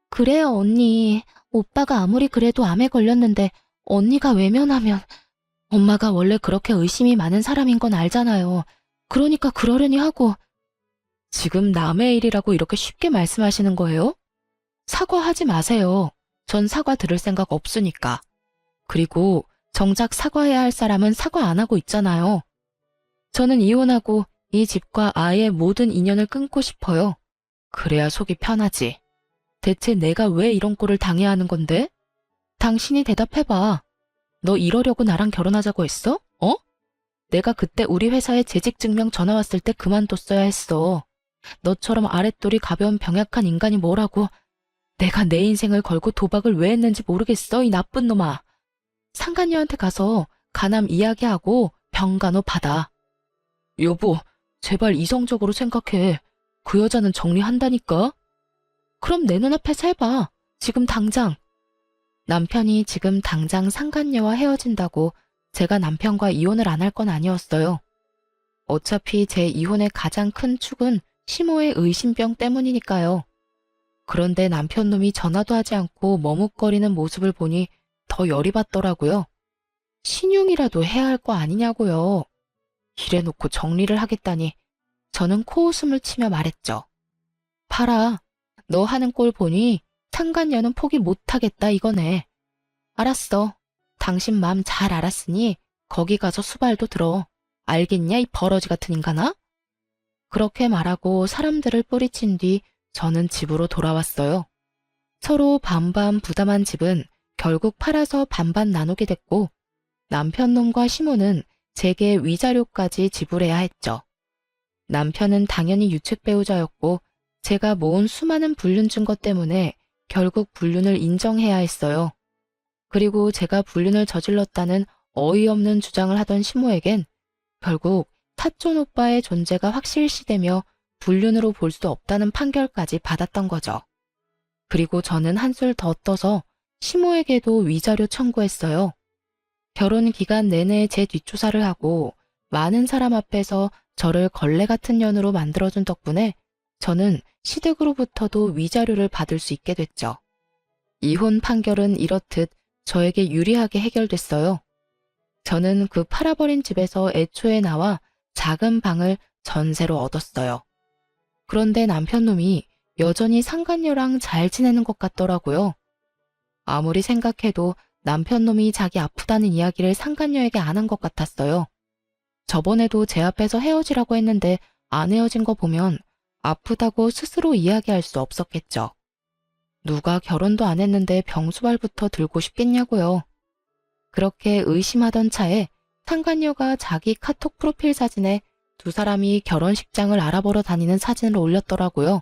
그래요, 언니. 오빠가 아무리 그래도 암에 걸렸는데 언니가 외면하면 엄마가 원래 그렇게 의심이 많은 사람인 건 알잖아요. 그러니까 그러려니 하고. 지금 남의 일이라고 이렇게 쉽게 말씀하시는 거예요? 사과하지 마세요. 전 사과 들을 생각 없으니까. 그리고 정작 사과해야 할 사람은 사과 안 하고 있잖아요. 저는 이혼하고 이 집과 아이의 모든 인연을 끊고 싶어요. 그래야 속이 편하지. 대체 내가 왜 이런 꼴을 당해야 하는 건데? 당신이 대답해봐. 너 이러려고 나랑 결혼하자고 했어? 어? 내가 그때 우리 회사에 재직증명 전화 왔을 때 그만뒀어야 했어. 너처럼 아랫돌이 가벼운 병약한 인간이 뭐라고. 내가 내 인생을 걸고 도박을 왜 했는지 모르겠어, 이 나쁜 놈아. 상간녀한테 가서 간암 이야기하고 병간호 받아. 여보, 제발 이성적으로 생각해. 그 여자는 정리한다니까? 그럼 내 눈앞에서 해봐. 지금 당장. 남편이 지금 당장 상간녀와 헤어진다고 제가 남편과 이혼을 안 할 건 아니었어요. 어차피 제 이혼의 가장 큰 축은 시모의 의심병 때문이니까요. 그런데 남편놈이 전화도 하지 않고 머뭇거리는 모습을 보니 더 열이 받더라고요. 신용이라도 해야 할 거 아니냐고요. 이래놓고 정리를 하겠다니 저는 코웃음을 치며 말했죠. 봐라, 너 하는 꼴 보니 상간녀는 포기 못하겠다 이거네. 알았어. 당신 맘 잘 알았으니 거기 가서 수발도 들어. 알겠냐 이 버러지 같은 인간아? 그렇게 말하고 사람들을 뿌리친 뒤 저는 집으로 돌아왔어요. 서로 반반 부담한 집은 결국 팔아서 반반 나누게 됐고 남편놈과 시모는 제게 위자료까지 지불해야 했죠. 남편은 당연히 유책 배우자였고 제가 모은 수많은 불륜 증거 때문에 결국 불륜을 인정해야 했어요. 그리고 제가 불륜을 저질렀다는 어이없는 주장을 하던 시모에겐 결국 사촌 오빠의 존재가 확실시되며 불륜으로 볼 수 없다는 판결까지 받았던 거죠. 그리고 저는 한술 더 떠서 시모에게도 위자료 청구했어요. 결혼 기간 내내 제 뒷조사를 하고 많은 사람 앞에서 저를 걸레 같은 년으로 만들어준 덕분에 저는 시댁으로부터도 위자료를 받을 수 있게 됐죠. 이혼 판결은 이렇듯 저에게 유리하게 해결됐어요. 저는 그 팔아버린 집에서 애초에 나와 작은 방을 전세로 얻었어요. 그런데 남편놈이 여전히 상간녀랑 잘 지내는 것 같더라고요. 아무리 생각해도 남편놈이 자기 아프다는 이야기를 상간녀에게 안 한 것 같았어요. 저번에도 제 앞에서 헤어지라고 했는데 안 헤어진 거 보면 아프다고 스스로 이야기할 수 없었겠죠. 누가 결혼도 안 했는데 병수발부터 들고 싶겠냐고요. 그렇게 의심하던 차에 상간녀가 자기 카톡 프로필 사진에 두 사람이 결혼식장을 알아보러 다니는 사진을 올렸더라고요.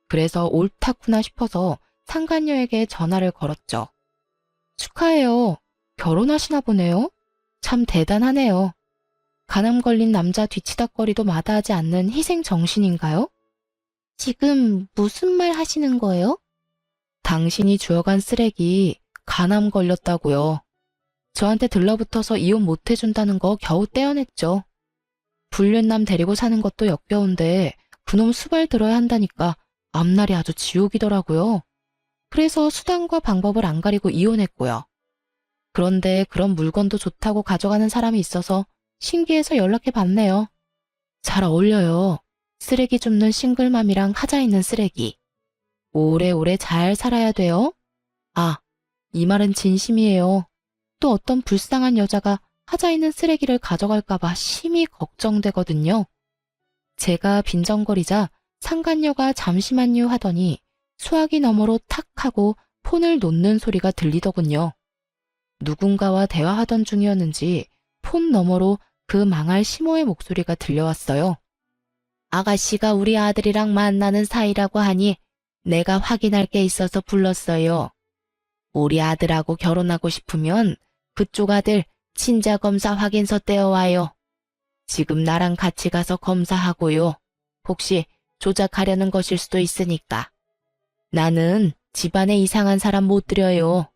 그래서 옳다구나 싶어서 상간녀에게 전화를 걸었죠. 축하해요. 결혼하시나 보네요. 참 대단하네요. 간암 걸린 남자 뒤치다꺼리도 마다하지 않는 희생 정신인가요? 지금 무슨 말 하시는 거예요? 당신이 주워간 쓰레기 간암 걸렸다고요. 저한테 들러붙어서 이혼 못 해준다는 거 겨우 떼어냈죠. 불륜남 데리고 사는 것도 역겨운데 그놈 수발 들어야 한다니까 앞날이 아주 지옥이더라고요. 그래서 수단과 방법을 안 가리고 이혼했고요. 그런데 그런 물건도 좋다고 가져가는 사람이 있어서 신기해서 연락해 봤네요. 잘 어울려요. 쓰레기 줍는 싱글맘이랑 하자 있는 쓰레기. 오래오래 잘 살아야 돼요. 아, 이 말은 진심이에요. 또 어떤 불쌍한 여자가 하자 있는 쓰레기를 가져갈까봐 심히 걱정되거든요. 제가 빈정거리자 상간녀가 잠시만요 하더니 수화기 너머로 탁 하고 폰을 놓는 소리가 들리더군요. 누군가와 대화하던 중이었는지 폰 너머로 그 망할 시모의 목소리가 들려왔어요. 아가씨가 우리 아들이랑 만나는 사이라고 하니 내가 확인할 게 있어서 불렀어요. 우리 아들하고 결혼하고 싶으면 그쪽 아들 친자검사 확인서 떼어와요. 지금 나랑 같이 가서 검사하고요. 혹시 조작하려는 것일 수도 있으니까. 나는 집안에 이상한 사람 못 들여요.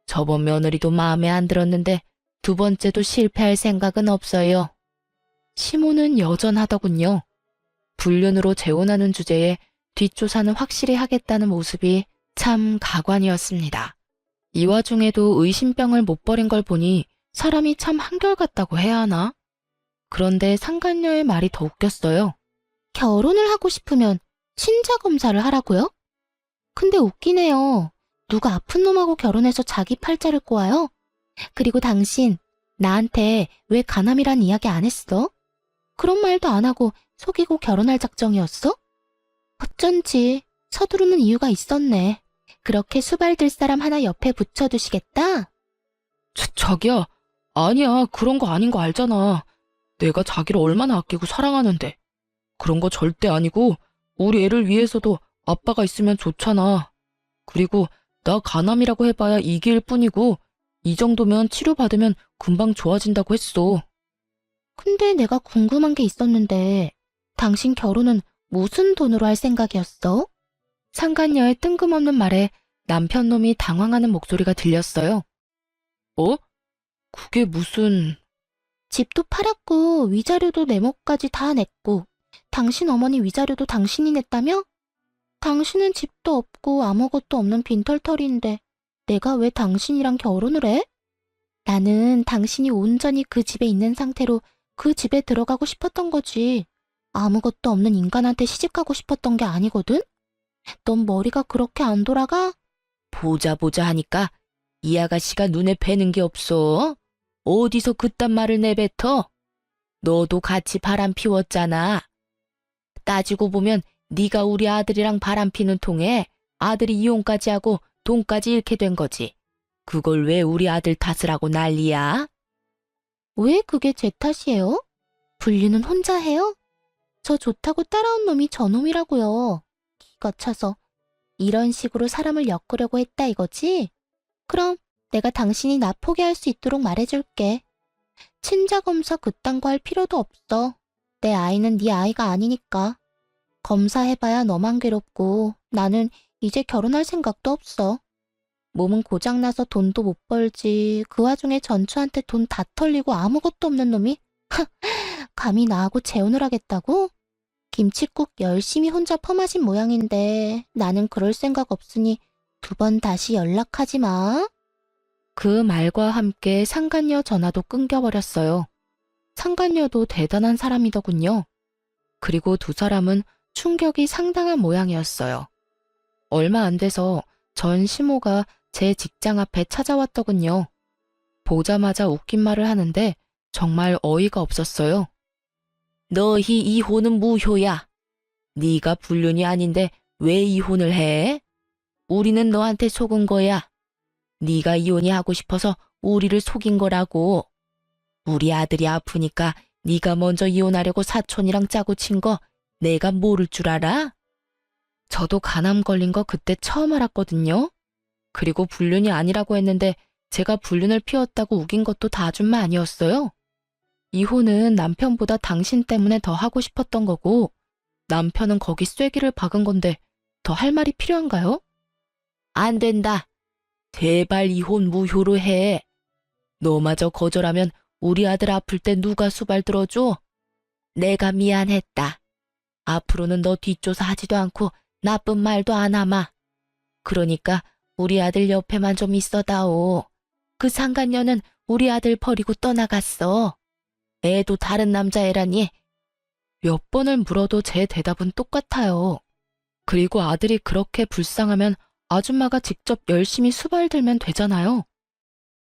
저번 며느리도 마음에 안 들었는데 두 번째도 실패할 생각은 없어요. 시모는 여전하더군요. 불륜으로 재혼하는 주제에 뒷조사는 확실히 하겠다는 모습이 참 가관이었습니다. 이 와중에도 의심병을 못 버린 걸 보니 사람이 참 한결같다고 해야 하나? 그런데 상간녀의 말이 더 웃겼어요. 결혼을 하고 싶으면 친자 검사를 하라고요? 근데 웃기네요. 누가 아픈 놈하고 결혼해서 자기 팔자를 꼬아요? 그리고 당신 나한테 왜 가남이란 이야기 안 했어? 그런 말도 안 하고 속이고 결혼할 작정이었어? 어쩐지 서두르는 이유가 있었네. 그렇게 수발들 사람 하나 옆에 붙여두시겠다? 자기야, 아니야. 그런 거 아닌 거 알잖아. 내가 자기를 얼마나 아끼고 사랑하는데. 그런 거 절대 아니고 우리 애를 위해서도 아빠가 있으면 좋잖아. 그리고 나 간암이라고 해봐야 이기일 뿐이고 이 정도면 치료받으면 금방 좋아진다고 했어. 근데 내가 궁금한 게 있었는데 당신 결혼은 무슨 돈으로 할 생각이었어? 상간녀의 뜬금없는 말에 남편 놈이 당황하는 목소리가 들렸어요. 어? 그게 무슨... 집도 팔았고 위자료도 내 몫까지 다 냈고 당신 어머니 위자료도 당신이 냈다며? 당신은 집도 없고 아무것도 없는 빈털터리인데 내가 왜 당신이랑 결혼을 해? 나는 당신이 온전히 그 집에 있는 상태로 그 집에 들어가고 싶었던 거지. 아무것도 없는 인간한테 시집가고 싶었던 게 아니거든? 넌 머리가 그렇게 안 돌아가? 보자 하니까 이 아가씨가 눈에 뵈는 게 없어. 어디서 그딴 말을 내뱉어? 너도 같이 바람 피웠잖아. 따지고 보면 네가 우리 아들이랑 바람 피는 통에 아들이 이혼까지 하고 돈까지 잃게 된 거지. 그걸 왜 우리 아들 탓을 하고 난리야? 왜 그게 제 탓이에요? 분류는 혼자 해요? 저 좋다고 따라온 놈이 저놈이라고요. 기가 차서. 이런 식으로 사람을 엮으려고 했다 이거지? 그럼 내가 당신이 나 포기할 수 있도록 말해줄게. 친자검사 그딴 거 할 필요도 없어. 내 아이는 네 아이가 아니니까. 검사해봐야 너만 괴롭고 나는 이제 결혼할 생각도 없어. 몸은 고장나서 돈도 못 벌지. 그 와중에 전추한테 돈 다 털리고 아무것도 없는 놈이 감히 나하고 재혼을 하겠다고? 김칫국 열심히 혼자 퍼마신 모양인데 나는 그럴 생각 없으니 두 번 다시 연락하지 마. 그 말과 함께 상간녀 전화도 끊겨버렸어요. 상간녀도 대단한 사람이더군요. 그리고 두 사람은 충격이 상당한 모양이었어요. 얼마 안 돼서 전 시모가 제 직장 앞에 찾아왔더군요. 보자마자 웃긴 말을 하는데 정말 어이가 없었어요. 너희 이혼은 무효야. 네가 불륜이 아닌데 왜 이혼을 해? 우리는 너한테 속은 거야. 네가 이혼이 하고 싶어서 우리를 속인 거라고. 우리 아들이 아프니까 네가 먼저 이혼하려고 사촌이랑 짜고 친 거 내가 모를 줄 알아? 저도 간암 걸린 거 그때 처음 알았거든요. 그리고 불륜이 아니라고 했는데 제가 불륜을 피웠다고 우긴 것도 다 아줌마 아니었어요? 이혼은 남편보다 당신 때문에 더 하고 싶었던 거고 남편은 거기 쐐기를 박은 건데 더 할 말이 필요한가요? 안 된다. 제발 이혼 무효로 해. 너마저 거절하면 우리 아들 아플 때 누가 수발 들어줘? 내가 미안했다. 앞으로는 너 뒷조사 하지도 않고 나쁜 말도 안 하마. 그러니까 우리 아들 옆에만 좀 있어다오. 그 상간녀는 우리 아들 버리고 떠나갔어. 애도 다른 남자애라니. 몇 번을 물어도 제 대답은 똑같아요. 그리고 아들이 그렇게 불쌍하면 아줌마가 직접 열심히 수발 들면 되잖아요.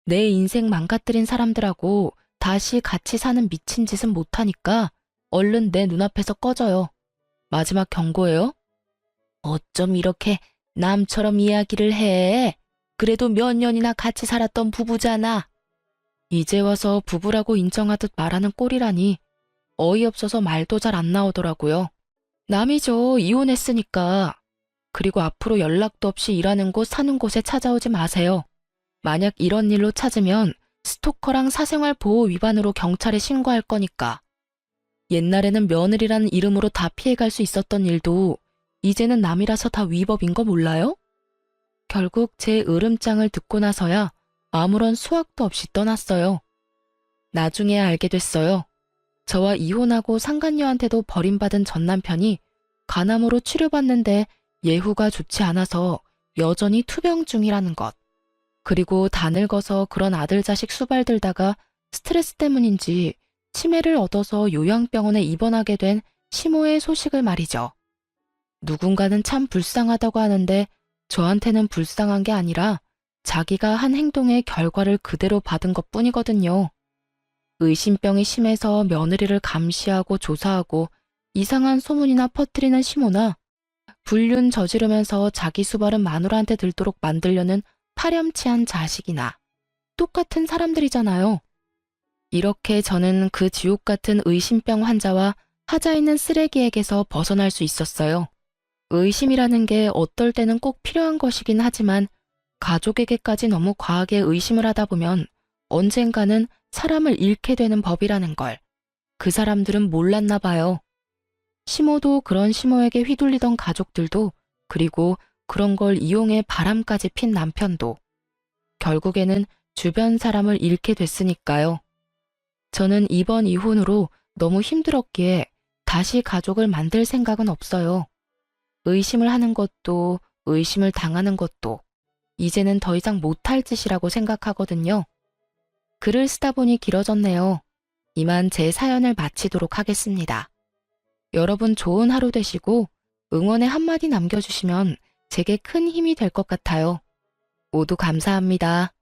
내 인생 망가뜨린 사람들하고 다시 같이 사는 미친 짓은 못하니까 얼른 내 눈앞에서 꺼져요. 마지막 경고예요? 어쩜 이렇게 남처럼 이야기를 해? 그래도 몇 년이나 같이 살았던 부부잖아. 이제 와서 부부라고 인정하듯 말하는 꼴이라니 어이없어서 말도 잘 안 나오더라고요. 남이죠. 이혼했으니까. 그리고 앞으로 연락도 없이 일하는 곳, 사는 곳에 찾아오지 마세요. 만약 이런 일로 찾으면 스토커랑 사생활 보호 위반으로 경찰에 신고할 거니까. 옛날에는 며느리라는 이름으로 다 피해갈 수 있었던 일도 이제는 남이라서 다 위법인 거 몰라요? 결국 제 으름장을 듣고 나서야 아무런 수확도 없이 떠났어요. 나중에 알게 됐어요. 저와 이혼하고 상간녀한테도 버림받은 전 남편이 간암으로 치료받는데 예후가 좋지 않아서 여전히 투병 중이라는 것. 그리고 다 늙어서 그런 아들 자식 수발들다가 스트레스 때문인지 치매를 얻어서 요양병원에 입원하게 된 시모의 소식을 말이죠. 누군가는 참 불쌍하다고 하는데 저한테는 불쌍한 게 아니라 자기가 한 행동의 결과를 그대로 받은 것뿐이거든요. 의심병이 심해서 며느리를 감시하고 조사하고 이상한 소문이나 퍼뜨리는 시모나 불륜 저지르면서 자기 수발은 마누라한테 들도록 만들려는 파렴치한 자식이나 똑같은 사람들이잖아요. 이렇게 저는 그 지옥 같은 의심병 환자와 하자 있는 쓰레기에게서 벗어날 수 있었어요. 의심이라는 게 어떨 때는 꼭 필요한 것이긴 하지만 가족에게까지 너무 과하게 의심을 하다 보면 언젠가는 사람을 잃게 되는 법이라는 걸 그 사람들은 몰랐나 봐요. 시모도 그런 시모에게 휘둘리던 가족들도 그리고 그런 걸 이용해 바람까지 핀 남편도 결국에는 주변 사람을 잃게 됐으니까요. 저는 이번 이혼으로 너무 힘들었기에 다시 가족을 만들 생각은 없어요. 의심을 하는 것도 의심을 당하는 것도 이제는 더 이상 못할 짓이라고 생각하거든요. 글을 쓰다 보니 길어졌네요. 이만 제 사연을 마치도록 하겠습니다. 여러분 좋은 하루 되시고 응원의 한마디 남겨주시면 제게 큰 힘이 될 것 같아요. 모두 감사합니다.